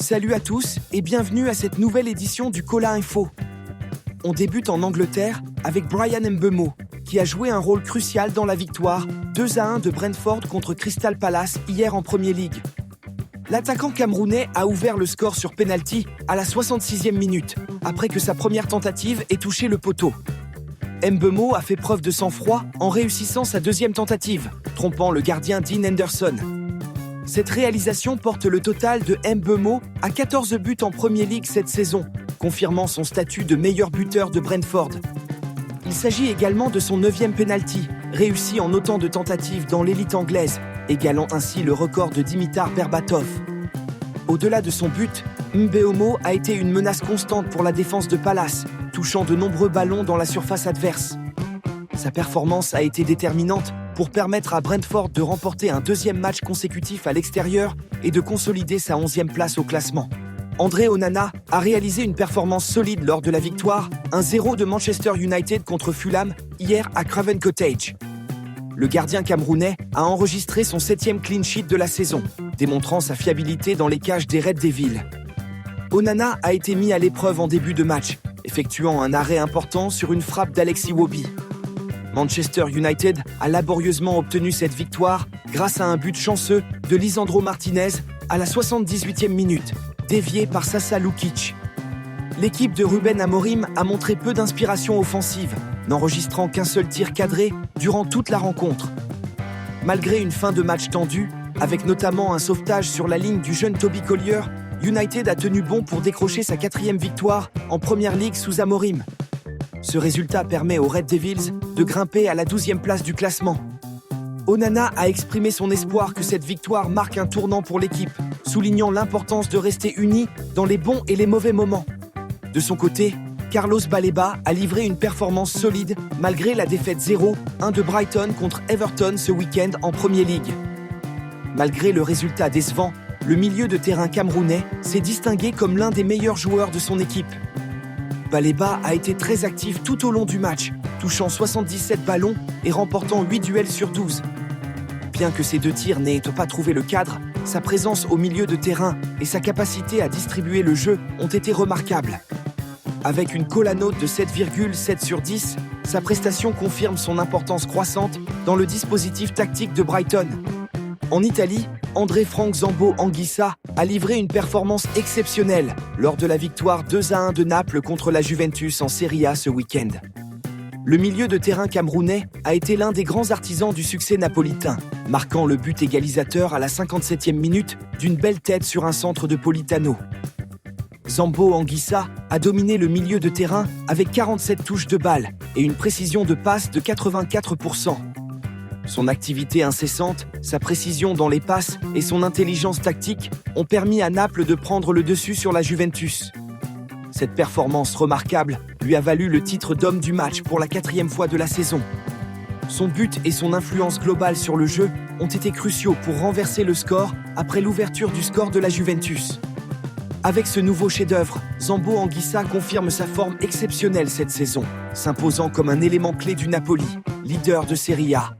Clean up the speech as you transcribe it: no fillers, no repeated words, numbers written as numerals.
Salut à tous et bienvenue à cette nouvelle édition du Cola Info. On débute en Angleterre avec Bryan Mbeumo, qui a joué un rôle crucial dans la victoire 2-1 de Brentford contre Crystal Palace hier en Premier League. L'attaquant camerounais a ouvert le score sur pénalty à la 66e minute, après que sa première tentative ait touché le poteau. Mbeumo a fait preuve de sang-froid en réussissant sa deuxième tentative, trompant le gardien Dean Henderson. Cette réalisation porte le total de Mbeumo à 14 buts en Premier League cette saison, confirmant son statut de meilleur buteur de Brentford. Il s'agit également de son 9e pénalty, réussi en autant de tentatives dans l'élite anglaise, égalant ainsi le record de Dimitar Berbatov. Au-delà de son but, Mbeumo a été une menace constante pour la défense de Palace, touchant de nombreux ballons dans la surface adverse. Sa performance a été déterminante pour permettre à Brentford de remporter un deuxième match consécutif à l'extérieur et de consolider sa 11e place au classement. André Onana a réalisé une performance solide lors de la victoire 1-0 de Manchester United contre Fulham hier à Craven Cottage. Le gardien camerounais a enregistré son 7e clean sheet de la saison, démontrant sa fiabilité dans les cages des Red Devils. Onana a été mis à l'épreuve en début de match, effectuant un arrêt important sur une frappe d'Alexis Iwobi. Manchester United a laborieusement obtenu cette victoire grâce à un but chanceux de Lisandro Martinez à la 78e minute, dévié par Sasa Lukic. L'équipe de Ruben Amorim a montré peu d'inspiration offensive, n'enregistrant qu'un seul tir cadré durant toute la rencontre. Malgré une fin de match tendue, avec notamment un sauvetage sur la ligne du jeune Toby Collier, United a tenu bon pour décrocher sa 4e victoire en Premier League sous Amorim. Ce résultat permet aux Red Devils de grimper à la 12e place du classement. Onana a exprimé son espoir que cette victoire marque un tournant pour l'équipe, soulignant l'importance de rester unis dans les bons et les mauvais moments. De son côté, Carlos Baleba a livré une performance solide malgré la défaite 0-1 de Brighton contre Everton ce week-end en Premier League. Malgré le résultat décevant, le milieu de terrain camerounais s'est distingué comme l'un des meilleurs joueurs de son équipe. Baleba a été très actif tout au long du match, touchant 77 ballons et remportant 8 duels sur 12. Bien que ses 2 tirs n'aient pas trouvé le cadre, sa présence au milieu de terrain et sa capacité à distribuer le jeu ont été remarquables. Avec une Cola note de 7,7 sur 10, sa prestation confirme son importance croissante dans le dispositif tactique de Brighton. En Italie, André Frank Zambo Anguissa a livré une performance exceptionnelle lors de la victoire 2-1 de Naples contre la Juventus en Serie A ce week-end. Le milieu de terrain camerounais a été l'un des grands artisans du succès napolitain, marquant le but égalisateur à la 57e minute d'une belle tête sur un centre de Politano. Zambo Anguissa a dominé le milieu de terrain avec 47 touches de balle et une précision de passe de 84%. Son activité incessante, sa précision dans les passes et son intelligence tactique ont permis à Naples de prendre le dessus sur la Juventus. Cette performance remarquable lui a valu le titre d'homme du match pour la 4e fois de la saison. Son but et son influence globale sur le jeu ont été cruciaux pour renverser le score après l'ouverture du score de la Juventus. Avec ce nouveau chef-d'œuvre, Zambo Anguissa confirme sa forme exceptionnelle cette saison, s'imposant comme un élément clé du Napoli, leader de Serie A.